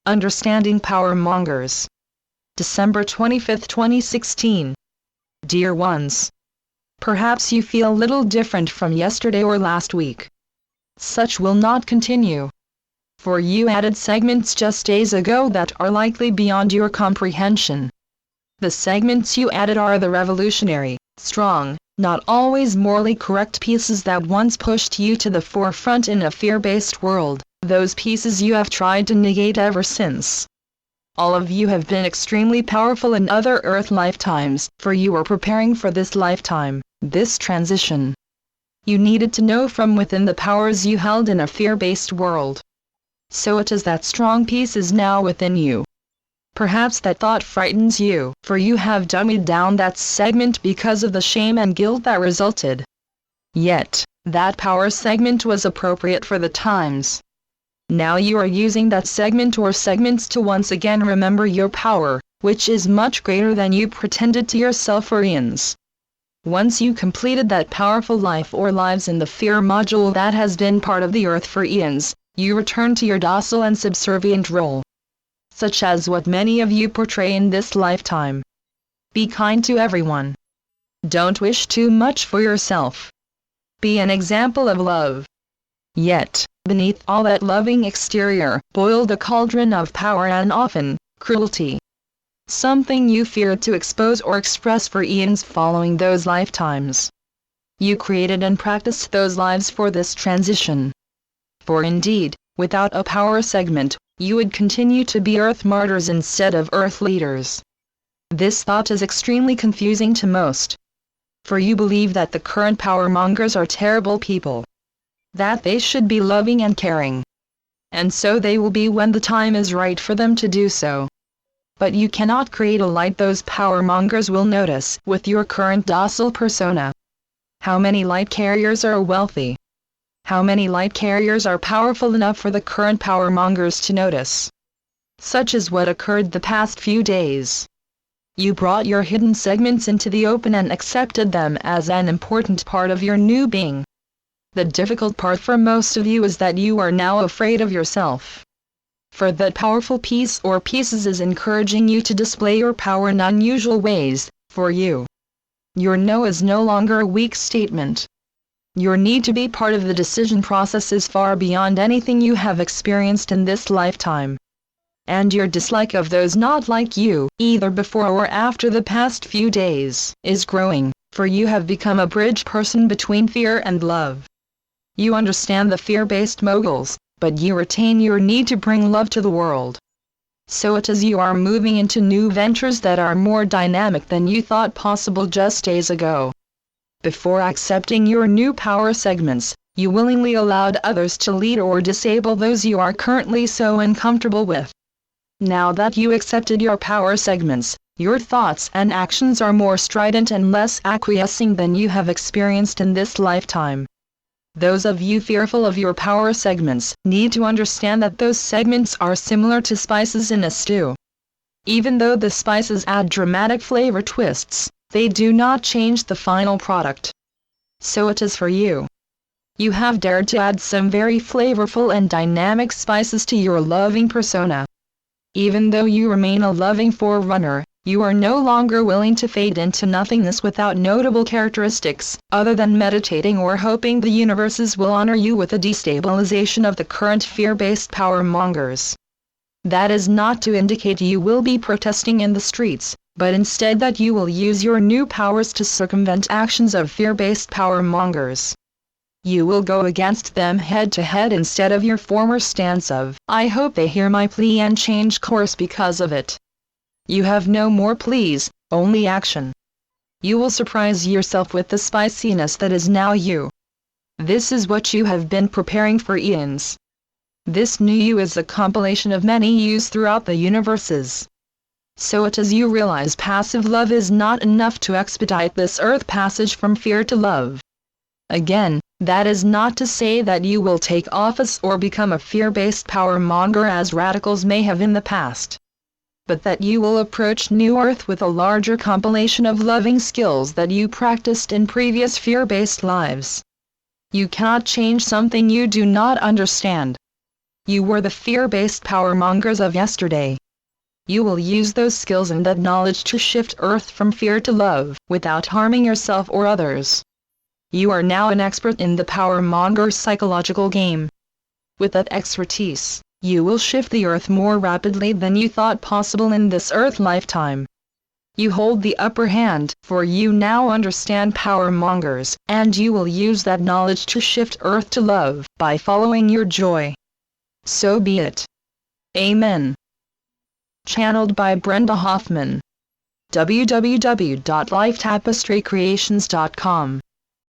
Understanding Power Mongers. December 25, 2016. Dear ones, perhaps you feel little different from yesterday or last week. Such will not continue. For you added segments just days ago that are likely beyond your comprehension. The segments you added are the revolutionary, strong, not always morally correct pieces that once pushed you to the forefront in a fear-based world, those pieces you have tried to negate ever since. All of you have been extremely powerful in other Earth lifetimes, for you were preparing for this lifetime, this transition. You needed to know from within the powers you held in a fear-based world. So it is that strong piece is now within you. Perhaps that thought frightens you, for you have dummied down that segment because of the shame and guilt that resulted. Yet, that power segment was appropriate for the times. Now you are using that segment or segments to once again remember your power, which is much greater than you pretended to yourself or eons. Once you completed that powerful life or lives in the fear module that has been part of the Earth for eons, you return to your docile and subservient role, such as what many of you portray in this lifetime. Be kind to everyone. Don't wish too much for yourself. Be an example of love. Yet, beneath all that loving exterior, boiled a cauldron of power and often, cruelty. Something you feared to expose or express for eons following those lifetimes. You created and practiced those lives for this transition. For indeed, without a power segment, you would continue to be Earth martyrs instead of Earth leaders. This thought is extremely confusing to most. For you believe that the current power mongers are terrible people. That they should be loving and caring. And so they will be when the time is right for them to do so. But you cannot create a light those power mongers will notice with your current docile persona. How many light carriers are wealthy? How many light carriers are powerful enough for the current power mongers to notice? Such is what occurred the past few days. You brought your hidden segments into the open and accepted them as an important part of your new being. The difficult part for most of you is that you are now afraid of yourself. For that powerful piece or pieces is encouraging you to display your power in unusual ways, for you. Your no is no longer a weak statement. Your need to be part of the decision process is far beyond anything you have experienced in this lifetime. And your dislike of those not like you, either before or after the past few days, is growing, for you have become a bridge person between fear and love. You understand the fear-based moguls, but you retain your need to bring love to the world. So it is you are moving into new ventures that are more dynamic than you thought possible just days ago. Before accepting your new power segments, you willingly allowed others to lead or disable those you are currently so uncomfortable with. Now that you accepted your power segments, your thoughts and actions are more strident and less acquiescing than you have experienced in this lifetime. Those of you fearful of your power segments need to understand that those segments are similar to spices in a stew. Even though the spices add dramatic flavor twists, they do not change the final product. So it is for you. You have dared to add some very flavorful and dynamic spices to your loving persona. Even though you remain a loving forerunner, you are no longer willing to fade into nothingness without notable characteristics, other than meditating or hoping the universes will honor you with a destabilization of the current fear-based power mongers. That is not to indicate you will be protesting in the streets, but instead that you will use your new powers to circumvent actions of fear-based power mongers. You will go against them head-to-head instead of your former stance of, I hope they hear my plea and change course because of it. You have no more pleas, only action. You will surprise yourself with the spiciness that is now you. This is what you have been preparing for eons. This new you is a compilation of many yous throughout the universes. So it is you realize passive love is not enough to expedite this earth passage from fear to love. Again, that is not to say that you will take office or become a fear-based power monger as radicals may have in the past. But that you will approach New Earth with a larger compilation of loving skills that you practiced in previous fear-based lives. You cannot change something you do not understand. You were the fear-based power mongers of yesterday. You will use those skills and that knowledge to shift Earth from fear to love, without harming yourself or others. You are now an expert in the power monger's psychological game. With that expertise, you will shift the Earth more rapidly than you thought possible in this Earth lifetime. You hold the upper hand, for you now understand power mongers, and you will use that knowledge to shift Earth to love, by following your joy. So be it. Amen. Channeled by Brenda Hoffman. www.lifetapestrycreations.com